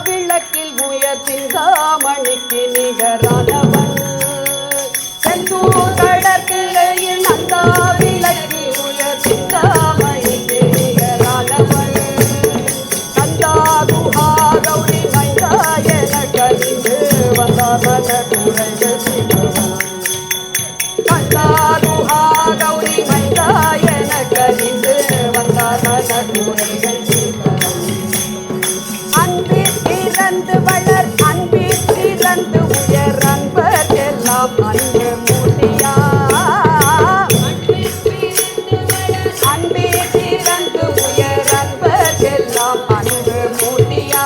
விளக்கில் உயர் சிந்தாமணிக்கு நிகரானவன் செந்தூர் கடற்கிளையில் நந்தா விளக்கில் உயர் சிந்தாமணிக்கு நிகரானவன் கந்தா குஹா கௌரி மைந்தா என கனிந்து வந்தார் மன குறைகள் தீர்ப்பவன் கந்தா குஹா கௌரி மைந்தா என கனிந்து வந்தார் மன குறைகள் வளர் அன்பில் சிறந்து உயர் அன்பர் எல்லாம் அன்பு மூட்டியா அன்பில் சிறந்து உயர் அன்பர் எல்லாம் அன்பு மூட்டியா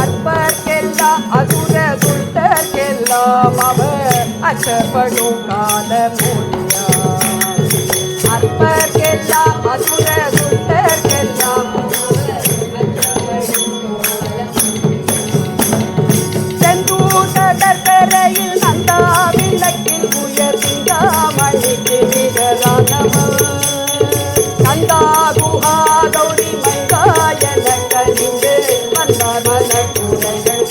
அற்பர்க்கெல்லாம் அசுர துட்டர்க்கெல்லாம் அவர் அச்சப்படும் கால மூட்டியா அற்பர்க்கெல்லாம் அசுர துட்டர்க்கெல்லாம் கடற்கரையில் நந்தா விளக்கில் உயர் சிந்தாமணிக்கு நிகரானவன் நந்தா குஹா கௌரி மைந்தா என கனிந்து வந்தார் மன குறைகள்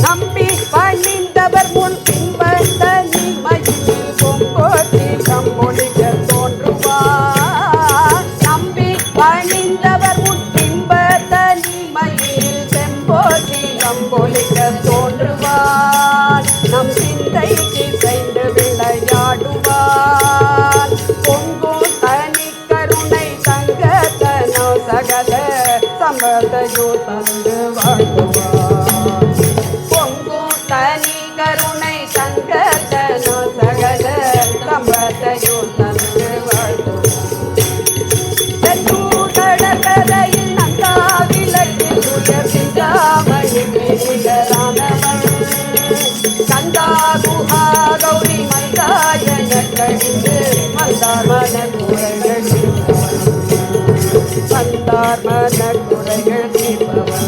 நம்பி பணிந்தவர் முன் பின்பற்ற நிமையில் பொங்கோட்டி கம்பொழிக தோன்றுவார் நம்பி பணிந்தவர் முன் பின்பற்ற நிமையில் செம்போட்டி கம்பொழிக தோன்றுவார் நம் சிந்தைக்கு செய்து விளையாடுவார் பொங்கும் தனி கருணை தங்கத்தனோ சகல சம்பத்தையோ தந்து வாழ்த்துவார் பொங்கும் தனி கருணை தங்கத்தனோ சகல சம்பத்தையோ தந்து வாழ்த்துவார் கடற்கரையில் நந்தா விளக்கில் உயர் சிந்தாமணிக்கு நிகரானவன் கந்தா குஹா கௌரி மைந்தா என கனிந்து வந்தார் மன குறைகள் வந்தார் மன குறைகள் தீர்ப்பவன்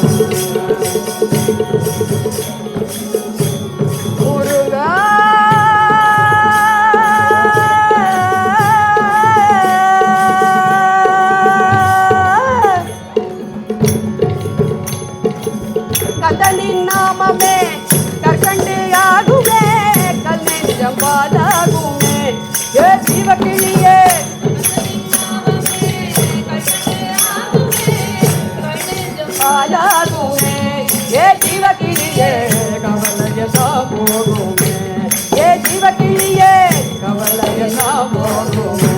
முருகா கதலின் நாமமே கற்கண்டியாகுமே கல் நெஞ்சம் பாலாகுமே ஏ ஜீவக்கிளியே பாலாகுமே ஏ ஜீவக்கிளியே கவலைய போகுமே ஏ ஜீவக்கிளியே கவலைய போகுமே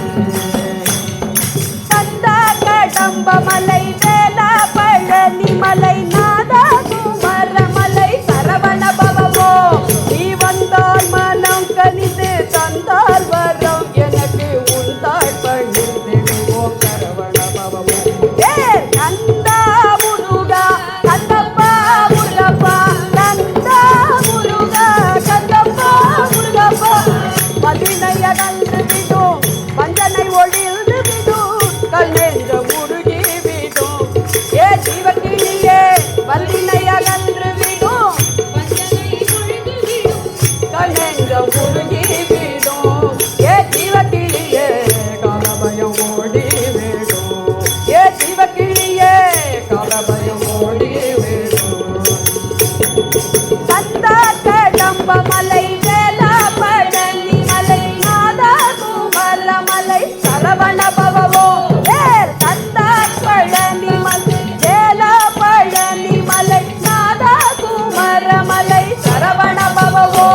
கந்தா கடம்ப மலை வேலா பழனி மலை நாதா குமரமலை சரவண பவமோ நீ வந்தால் மனம் கனிந்து தந்தால் வரம் எனக்கு உந்தாள் பணிந்திடுவோம் சரவண பவமோ ஏ கந்தா முருகா கந்தப்பா முருகப்பா கந்தா முருகா கந்தப்பா முருகப்பா பதினைய கண்டு விடும் வஞ்சனை ஒளிர்ந்து விடும் கல் நெஞ்ச முருகி விடும் ஏ ஜீவக்கிளியே வல்லினை அகன்று விடும் கல் நெஞ்ச முருகி விடும் ஏ ஜீவக்கிளியே காலபயம் ஓடி விடும் ஏ ஜீவக்கிளியே காலபயம் ஓடி விடும் கந்தா கடம்ப மலை வேலா பழனி மலை நாதா குமரமலை சரவண பவமோ கந்தா பழனி மலை வேலா பழனி மலை நாதா குமரமலை சரவண பவமோ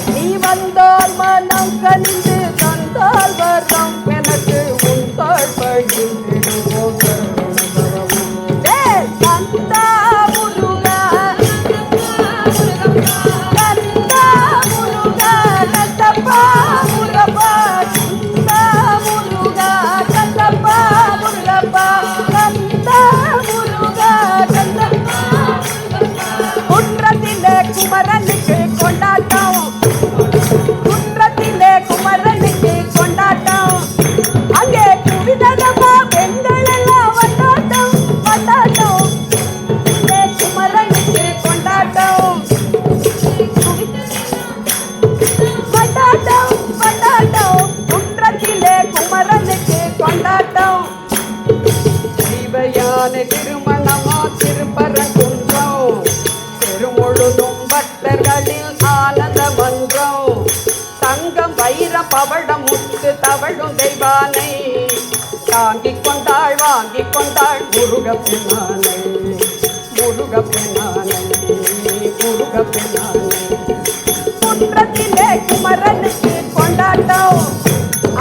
நீ வந்தால் மனம் கனிந்து தந்தால் வரம் எனக்கு உன் தாழ் பகிர்ந்திடுவோம் சரவண பவமோ உடைவானை தாங்கிக் கொண்டாள் வாங்கிக் கொண்டாள் முருகப்பெண்ணானை முருகப்பெண்ணானை முருகப்பெண்ணானை. குன்றத்திலே குமரனுக்கு கொண்டாட்டம்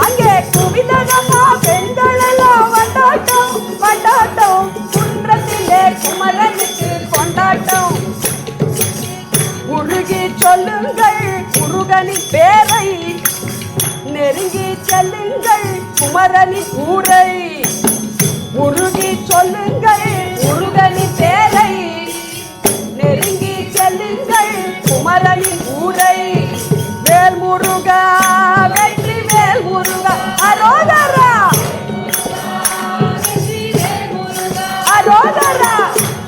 அங்கே குவிதனமா பெண்களெல்லாம் வண்டாட்டம் வண்டாட்டம். குன்றத்திலே குமரனுக்கு கொண்டாட்டம் உருகி சொல்லுங்கள் முருகனின் பேரை நெருங்கி செல்லுங்கள் குமரனின் ஊரை. உருகி சொல்லுங்கள் முருகனின் பேரை நெருங்கி செல்லுங்கள் குமரனின் ஊரை. வேல் முருகா வெற்றி வேல் முருகா அரோகரா அரோகரா.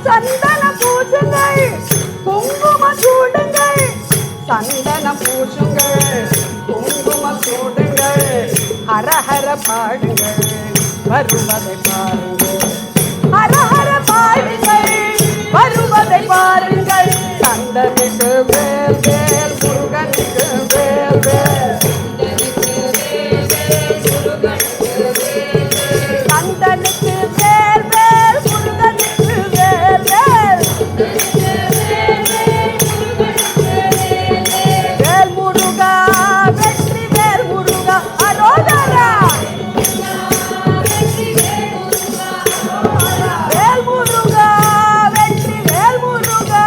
சந்தன பூசுங்கள் குங்குமம் சூடுங்கள் சந்தனம் பூசுங்கள் குங்குமம் சூடுங்கள் ஹரஹர பாடுங்கள் வருவதை பாருங்கள் ஹரஹர பாடுங்கள் வருவதை பாருங்கள். சந்தனுக்கு வேல் வேல் முருகனுக்கு வேல் வேல் சந்தனுக்கு வேல் வேல் முருகனுக்கு வேல் வேல். வேல் முருகா வெற்றி வேல் முருகா அரோகரா. வேல் முருகா வெற்றி வேல் முருகா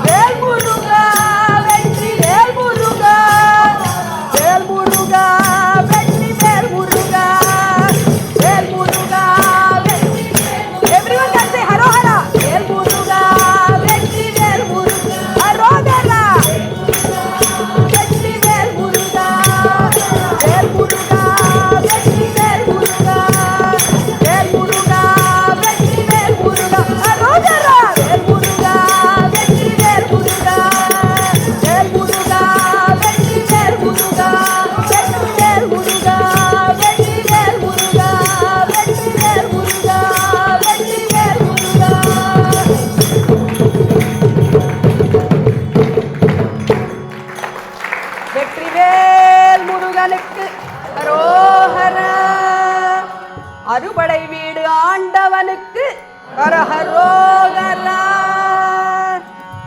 வேல் முருகா வெற்றி வேல் முருகா வேல் முருகா வெற்றி வேல் முருகா வேல் முருகா வெற்றி. Everyone can say ஹரோஹரா. வேல் முருகா வெற்றி வேல் முருகா அரோகரா. வெற்றி வேல் முருகா வேல் முருகா வெற்றி வேல் முருகா வேல் முருகா வெற்றி வேல் முருகா அரோகரா. வேல் முருகா வெற்றி வேல் முருகா வேல் முருகா வெற்றி வேல் முருகா வெற்றி வேல் முருகா வெற்றி வேல் முருகா வெற்றி வேல் முருகா வெற்றி வேல் முருகா. வெற்றிவேல் முருகனுக்கு அரோகரா. அறுபடை வீடு ஆண்டவனுக்கு அரஹரோகரா.